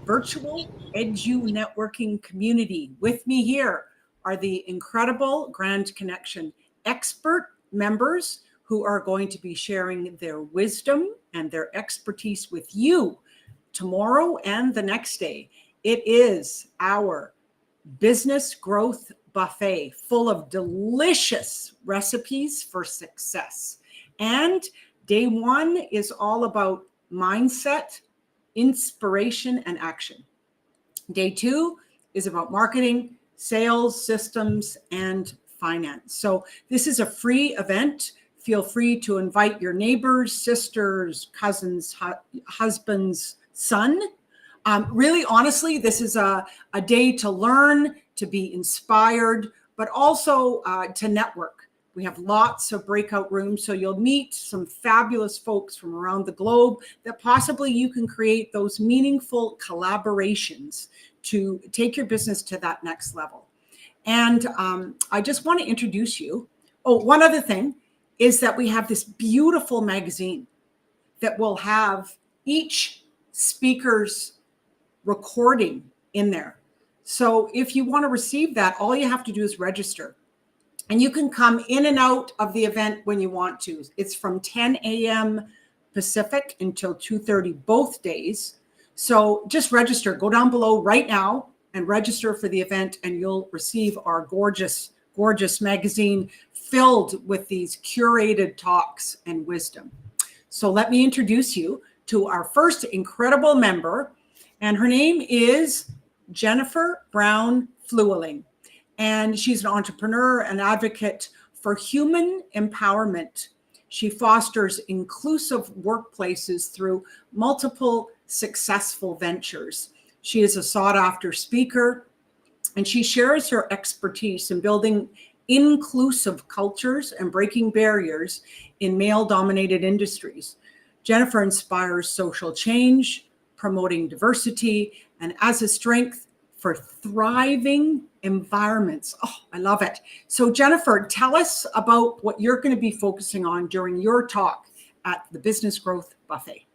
virtual EDUnetworking community. With me here are the incredible Grand Connection expert members who are going to be sharing their wisdom and their expertise with you tomorrow and the next day. It is our business growth buffet full of delicious recipes for success. And day one is all about mindset, inspiration, and action. Day two is about marketing, sales, systems, and finance. So this is a free event. Feel free to invite your neighbors, sisters, cousins, husbands, son. Really, honestly, this is a day to learn, to be inspired, but also to network. We have lots of breakout rooms, so you'll meet some fabulous folks from around the globe that possibly you can create those meaningful collaborations to take your business to that next level. And I just want to introduce you. Oh, one other thing is that we have this beautiful magazine that will have each speaker's recording in there. So if you want to receive that, all you have to do is register. And you can come in and out of the event when you want to. It's from 10 a.m. Pacific until 2:30 both days. So just register. Go down below right now and register for the event, and you'll receive our gorgeous, gorgeous magazine filled with these curated talks and wisdom. So let me introduce you to our first incredible member, and her name is Jennifer Brown Flueling. And she's an entrepreneur and advocate for human empowerment. She fosters inclusive workplaces through multiple successful ventures. She is a sought-after speaker, and she shares her expertise in building inclusive cultures and breaking barriers in male-dominated industries. Jennifer inspires social change, promoting diversity, and as a strength for thriving environments. Oh, I love it. So Jennifer, tell us about what you're going to be focusing on during your talk at the Business Growth Buffet.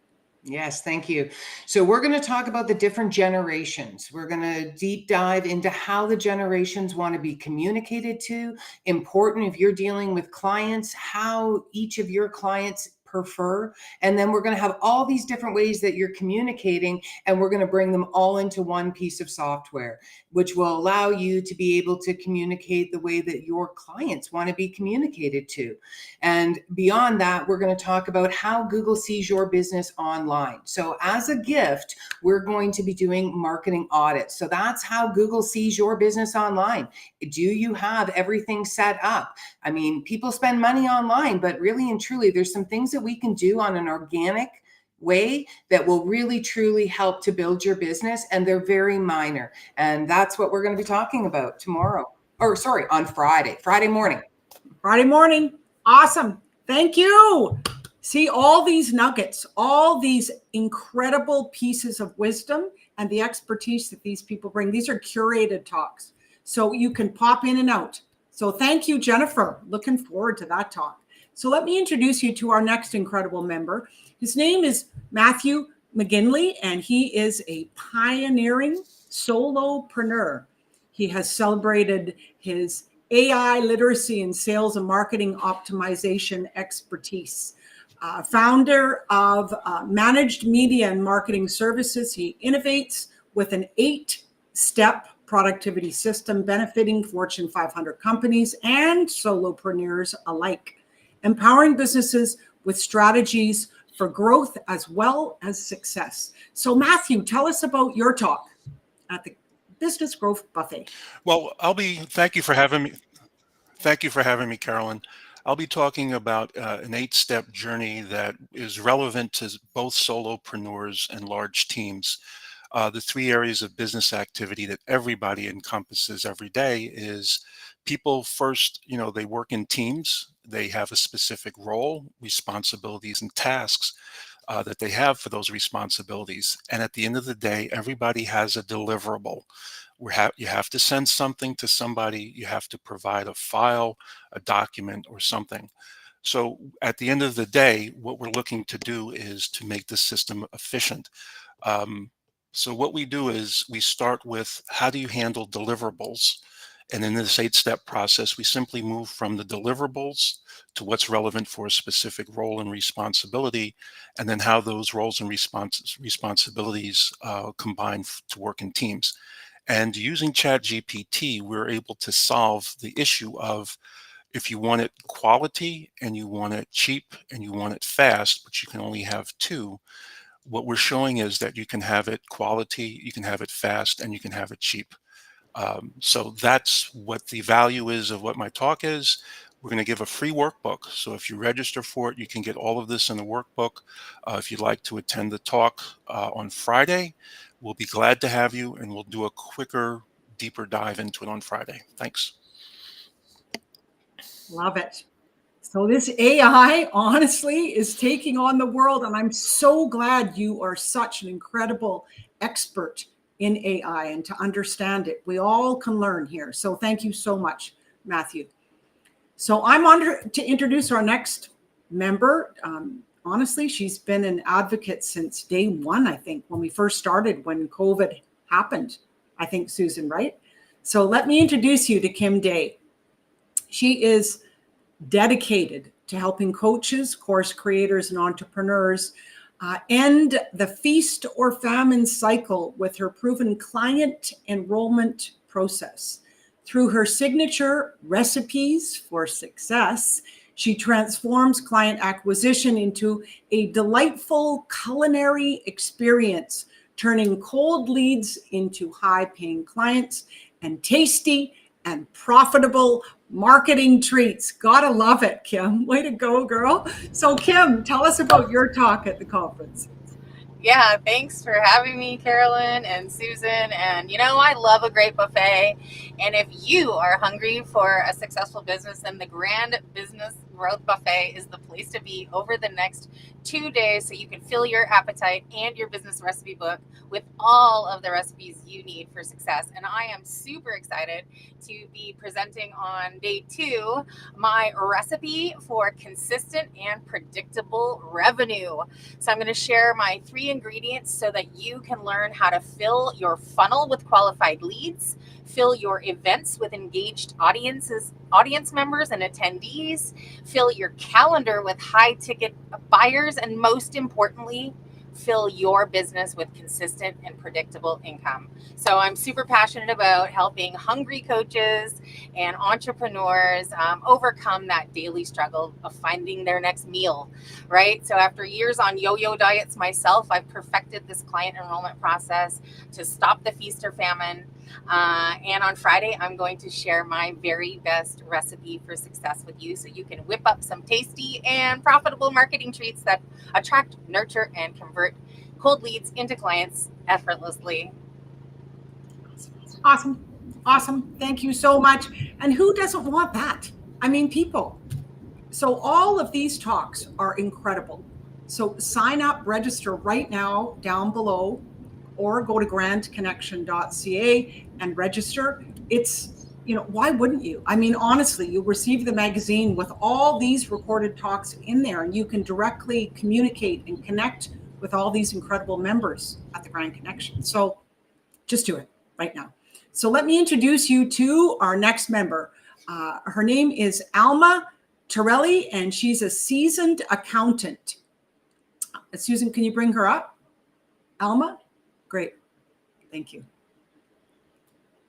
Yes, thank you. So we're going to talk about the different generations. We're going to deep dive into how the generations want to be communicated to. Important if you're dealing with clients, how each of your clients prefer. And then we're going to have all these different ways that you're communicating, and we're going to bring them all into one piece of software, which will allow you to be able to communicate the way that your clients want to be communicated to. And beyond that, we're going to talk about how Google sees your business online. So as a gift, we're going to be doing marketing audits. So that's how Google sees your business online. Do you have everything set up? I mean, people spend money online, but really and truly, there's some things that we can do on an organic way that will really truly help to build your business, and they're very minor. And that's what we're going to be talking about tomorrow, or sorry, on Friday morning. Awesome. Thank you. See, all these nuggets, all these incredible pieces of wisdom and the expertise that these people bring. These are curated talks, so you can pop in and out. So thank you, Jennifer. Looking forward to that talk. So let me introduce you to our next incredible member. His name is Matthew McGinley, and he is a pioneering solopreneur. He has celebrated his AI literacy and sales and marketing optimization expertise. Founder of Managed Media and Marketing Services, he innovates with an 8-step productivity system benefiting Fortune 500 companies and solopreneurs alike, empowering businesses with strategies for growth as well as success. So Matthew, tell us about your talk at the Business Growth Buffet. Well, thank you for having me. Thank you for having me, Carolyn. I'll be talking about an 8-step journey that is relevant to both solopreneurs and large teams. The 3 areas of business activity that everybody encompasses every day is people first, they work in teams. They have a specific role, responsibilities, and tasks that they have for those responsibilities. And at the end of the day, everybody has a deliverable. You have to send something to somebody. You have to provide a file, a document, or something. So at the end of the day, what we're looking to do is to make the system efficient. So what we do is we start with how do you handle deliverables? And in this 8-step process, we simply move from the deliverables to what's relevant for a specific role and responsibility, and then how those roles and responsibilities combine to work in teams. And using ChatGPT, we're able to solve the issue of if you want it quality and you want it cheap and you want it fast, but you can only have two, what we're showing is that you can have it quality, you can have it fast, and you can have it cheap. So that's what the value is of what my talk is. We're going to give a free workbook. So if you register for it, you can get all of this in the workbook. If you'd like to attend the talk on Friday, we'll be glad to have you, and we'll do a quicker, deeper dive into it on Friday. Thanks. Love it. So this AI honestly is taking on the world, and I'm so glad you are such an incredible expert in AI and to understand it. We all can learn here. So thank you so much, Matthew. So I'm on to introduce our next member. Honestly, she's been an advocate since day one, I think, when we first started, when COVID happened, I think, Susan, right? So let me introduce you to Kim Day. She is dedicated to helping coaches, course creators, and entrepreneurs end the feast or famine cycle with her proven client enrollment process. Through her signature recipes for success, she transforms client acquisition into a delightful culinary experience, turning cold leads into high-paying clients and tasty and profitable marketing treats. Gotta love it, Kim. Way to go, girl. So Kim, tell us about your talk at the conference. Yeah, thanks for having me, Carolyn and Susan. And I love a great buffet. And if you are hungry for a successful business, then the Grand Business Growth Buffet is the place to be over the next 2 days, so you can fill your appetite and your business recipe book with all of the recipes you need for success. And I am super excited to be presenting on day 2 my recipe for consistent and predictable revenue. So I'm going to share my 3 ingredients so that you can learn how to fill your funnel with qualified leads, fill your events with engaged audience members and attendees, fill your calendar with high ticket buyers, and most importantly, fill your business with consistent and predictable income. So I'm super passionate about helping hungry coaches and entrepreneurs overcome that daily struggle of finding their next meal, right? So after years on yo-yo diets myself, I've perfected this client enrollment process to stop the feast or famine. And on Friday, I'm going to share my very best recipe for success with you so you can whip up some tasty and profitable marketing treats that attract, nurture, and convert cold leads into clients effortlessly. Awesome. Awesome. Thank you so much. And who doesn't want that? I mean, people. So all of these talks are incredible. So sign up, register right now down below, or go to grandconnection.ca and register. It's, why wouldn't you? I mean, honestly, you'll receive the magazine with all these recorded talks in there, and you can directly communicate and connect with all these incredible members at the Grand Connection. So just do it right now. So let me introduce you to our next member. Her name is Alma Torelli, and she's a seasoned accountant. Susan, can you bring her up? Alma? Great. Thank you.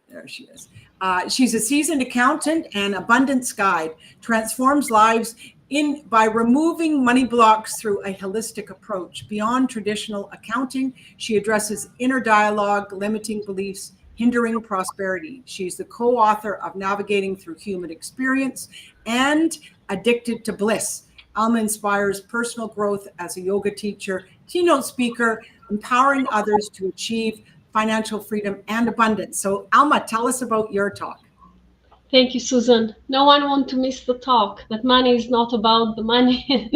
There she is. She's a seasoned accountant and abundance guide, transforms lives by removing money blocks through a holistic approach. Beyond traditional accounting, she addresses inner dialogue, limiting beliefs, hindering prosperity. She's the co-author of Navigating Through Human Experience and Addicted to Bliss. Alma inspires personal growth as a yoga teacher, keynote speaker, empowering others to achieve financial freedom and abundance. So Alma, tell us about your talk. Thank you, Susan. No one wants to miss the talk. That money is not about the money.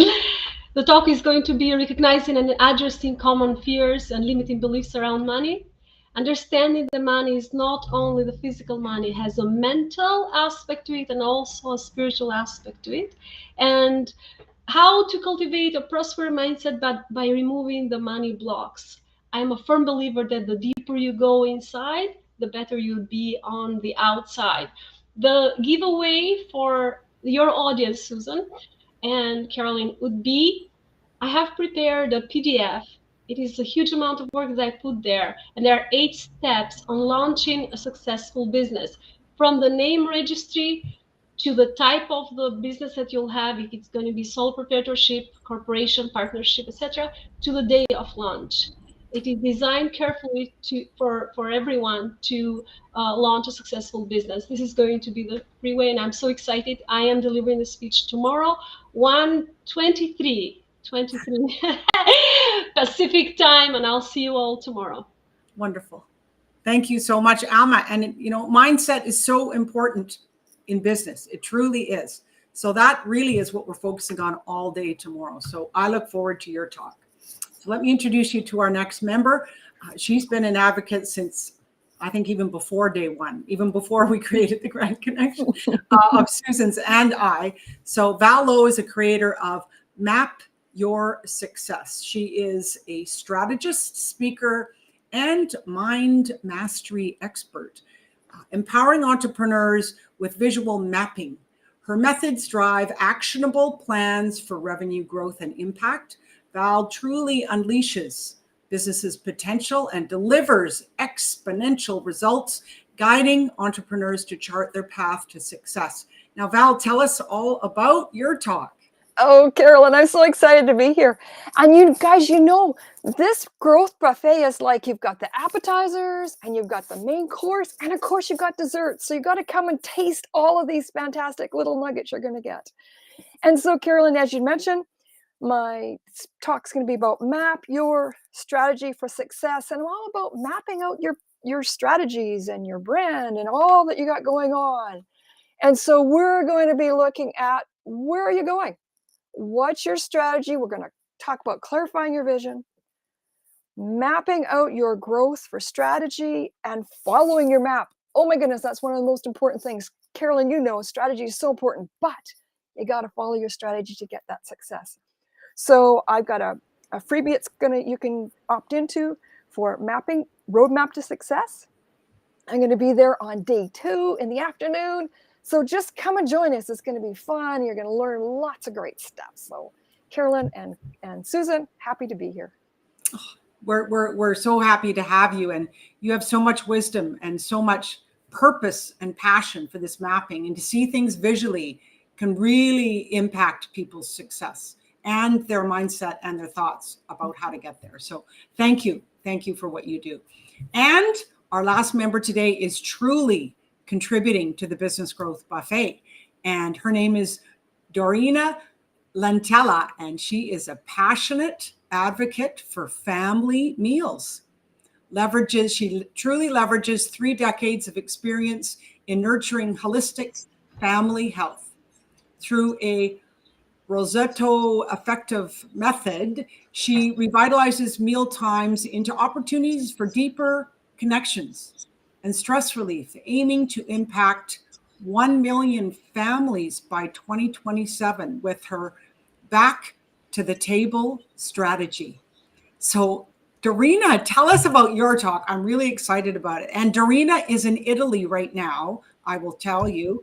The talk is going to be recognizing and addressing common fears and limiting beliefs around money. Understanding the money is not only the physical money, it has a mental aspect to it and also a spiritual aspect to it. And how to cultivate a prosperous mindset by removing the money blocks. I'm a firm believer that the deeper you go inside, the better you'll be on the outside. The giveaway for your audience, Susan and Caroline, would be I have prepared a PDF. It is a huge amount of work that I put there, and there are 8 steps on launching a successful business, from the name registry to the type of the business that you'll have, if it's going to be sole proprietorship, corporation, partnership, etc., to the day of launch. It is designed carefully for everyone to launch a successful business. This is going to be the free way, and I'm so excited. I am delivering the speech tomorrow, 1:23 Pacific time, and I'll see you all tomorrow. Wonderful. Thank you so much, Alma. And, mindset is so important in business. It truly is. So that really is what we're focusing on all day tomorrow. So I look forward to your talk. So let me introduce you to our next member. She's been an advocate since, I think, even before day one, even before we created the Grand Connection of Susan's and I. So Val Lowe is a creator of Map Your Success. She is a strategist, speaker, and mind mastery expert, empowering entrepreneurs with visual mapping. Her methods drive actionable plans for revenue growth and impact. Val truly unleashes businesses' potential and delivers exponential results, guiding entrepreneurs to chart their path to success. Now, Val, tell us all about your talk. Oh, Carolyn, I'm so excited to be here. And you guys, this growth buffet is like you've got the appetizers and you've got the main course, and of course you've got desserts. So you got to come and taste all of these fantastic little nuggets you're going to get. And so, Carolyn, as you mentioned, my talk's going to be about map your strategy for success. And I'm all about mapping out your strategies and your brand and all that you got going on. And so we're going to be looking at, where are you going? What's your strategy? We're going to talk about clarifying your vision, mapping out your growth for strategy, and following your map. Oh my goodness, that's one of the most important things. Carolyn, strategy is so important, but you got to follow your strategy to get that success. So I've got a freebie you can opt into for mapping, roadmap to success. I'm going to be there on day 2 in the afternoon. So just come and join us. It's going to be fun. You're going to learn lots of great stuff. So Carolyn and Susan, happy to be here. We're so happy to have you. And you have so much wisdom and so much purpose and passion for this mapping. And to see things visually can really impact people's success and their mindset and their thoughts about how to get there. So thank you. Thank you for what you do. And our last member today is truly contributing to the Business Growth Buffet. And her name is Dorina Lentella, and she is a passionate advocate for family meals. She truly leverages 3 decades of experience in nurturing holistic family health. Through a Rosetto effective method, she revitalizes meal times into opportunities for deeper connections and stress relief, aiming to impact 1 million families by 2027 with her back to the table strategy. So Dorina, tell us about your talk. I'm really excited about it. And Dorina is in Italy right now, I will tell you,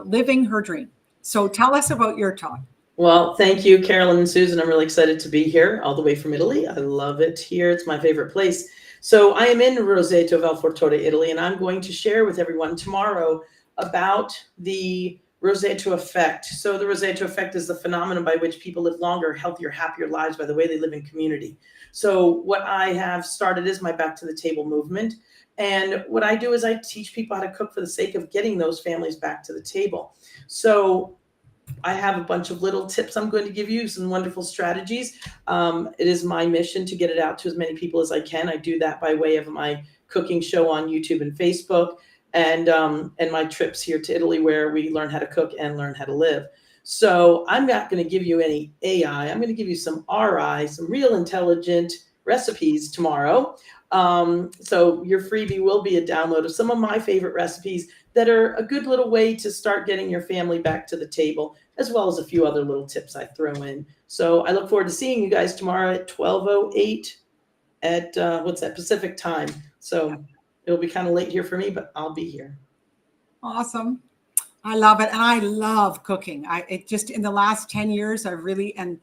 living her dream. So tell us about your talk. Well, thank you, Carolyn and Susan. I'm really excited to be here all the way from Italy. I love it here. It's my favorite place. So I am in Roseto Valfortore, Italy, and I'm going to share with everyone tomorrow about the Roseto effect. So the Roseto effect is the phenomenon by which people live longer, healthier, happier lives by the way they live in community. So what I have started is my Back to the Table movement. And what I do is I teach people how to cook for the sake of getting those families back to the table. So I have a bunch of little tips I'm going to give you, some wonderful strategies. It is my mission to get it out to as many people as I can. I do that by way of my cooking show on YouTube and Facebook, and my trips here to Italy where we learn how to cook and learn how to live. So I'm not going to give you any AI. I'm going to give you some RI, some real intelligent recipes tomorrow. So your freebie will be a download of some of my favorite recipes that are a good little way to start getting your family back to the table, as well as a few other little tips I throw in. So I look forward to seeing you guys tomorrow at 12:08 at what's that, Pacific time. So it'll be kind of late here for me, but I'll be here. Awesome. I love it. And I love cooking. It just, in the last 10 years, I've really, and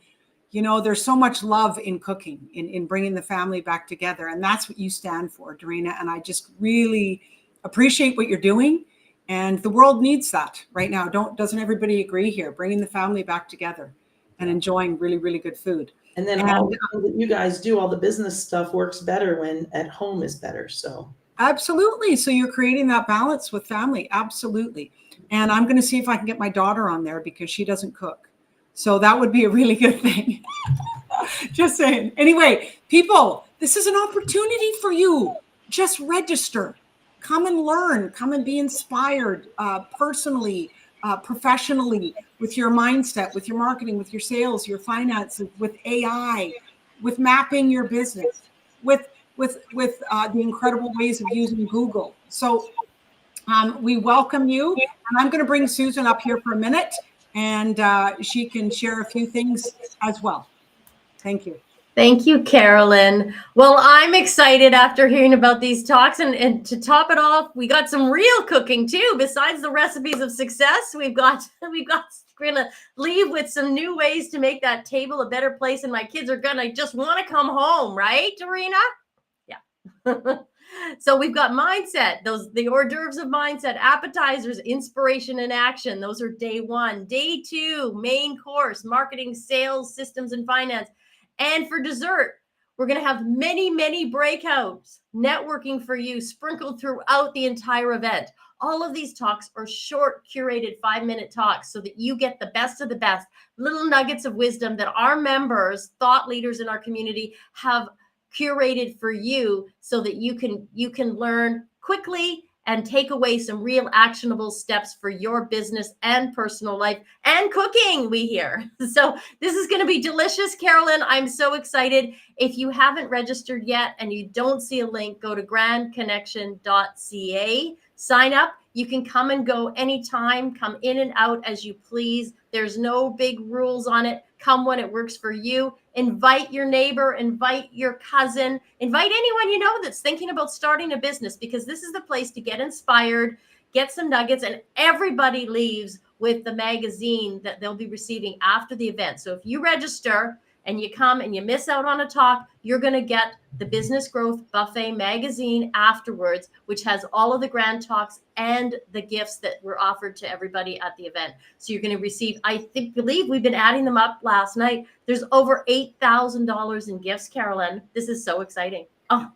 you know, there's so much love in cooking, in bringing the family back together. And that's what you stand for, Dorina. And I just really appreciate what you're doing. And the world needs that right now. Doesn't everybody agree here? Bringing the family back together and enjoying really, really good food. And then all that you guys do, all the business stuff works better when at home is better. So absolutely. So you're creating that balance with family. Absolutely. And I'm going to see if I can get my daughter on there because she doesn't cook. So that would be a really good thing. Just saying. Anyway, people, this is an opportunity for you. Just register. Come and learn. Come and be inspired personally, professionally, with your mindset, with your marketing, with your sales, your finances, with AI, with mapping your business, with the incredible ways of using Google. So we welcome you. And I'm going to bring Susan up here for a minute, and she can share a few things as well. Thank you. Thank you, Carolyn. Well, I'm excited after hearing about these talks. And to top it off, we got some real cooking too. Besides the recipes of success, we're going to leave with some new ways to make that table a better place. And my kids are going to just want to come home, right, Dorina? Yeah. So we've got mindset, the hors d'oeuvres of mindset, appetizers, inspiration and action. Those are day 1. Day 2, main course, marketing, sales, systems, and finance. And for dessert, we're going to have many, many breakouts, networking for you sprinkled throughout the entire event. All of these talks are short, curated 5-minute talks so that you get the best of the best, little nuggets of wisdom that our members, thought leaders in our community, have curated for you so that you can learn quickly and take away some real actionable steps for your business and personal life and cooking, we hear. So this is going to be delicious, Carolyn. I'm so excited. If you haven't registered yet and you don't see a link, go to grandconnection.ca, sign up. You can come and go anytime, come in and out as you please. There's no big rules on it. Come when it works for you. Invite your neighbor, invite your cousin, invite anyone you know that's thinking about starting a business, because this is the place to get inspired, get some nuggets, and everybody leaves with the magazine that they'll be receiving after the event. So if you register and you come and you miss out on a talk, you're going to get the Business Growth Buffet magazine afterwards, which has all of the grand talks and the gifts that were offered to everybody at the event. So you're going to receive, believe we've been adding them up last night. There's over $8,000 in gifts, Carolyn. This is so exciting. Oh,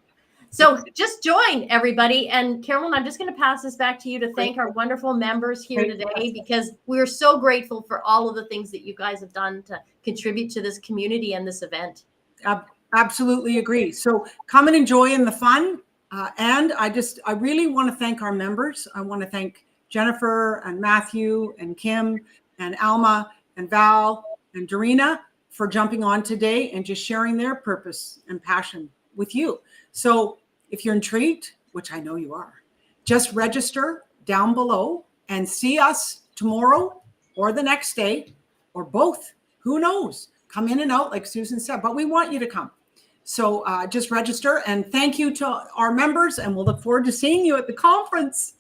so just join, everybody. And Carolyn, I'm just going to pass this back to you to thank our wonderful members here today, because we're so grateful for all of the things that you guys have done to contribute to this community and this event. Absolutely agree. So come and enjoy in the fun. And I really want to thank our members. I want to thank Jennifer and Matthew and Kim and Alma and Val and Dorina for jumping on today and just sharing their purpose and passion with you. So if you're intrigued, which I know you are, just register down below and see us tomorrow or the next day or both. Who knows? Come in and out, like Susan said, but we want you to come. So just register, and thank you to our members, and we'll look forward to seeing you at the conference.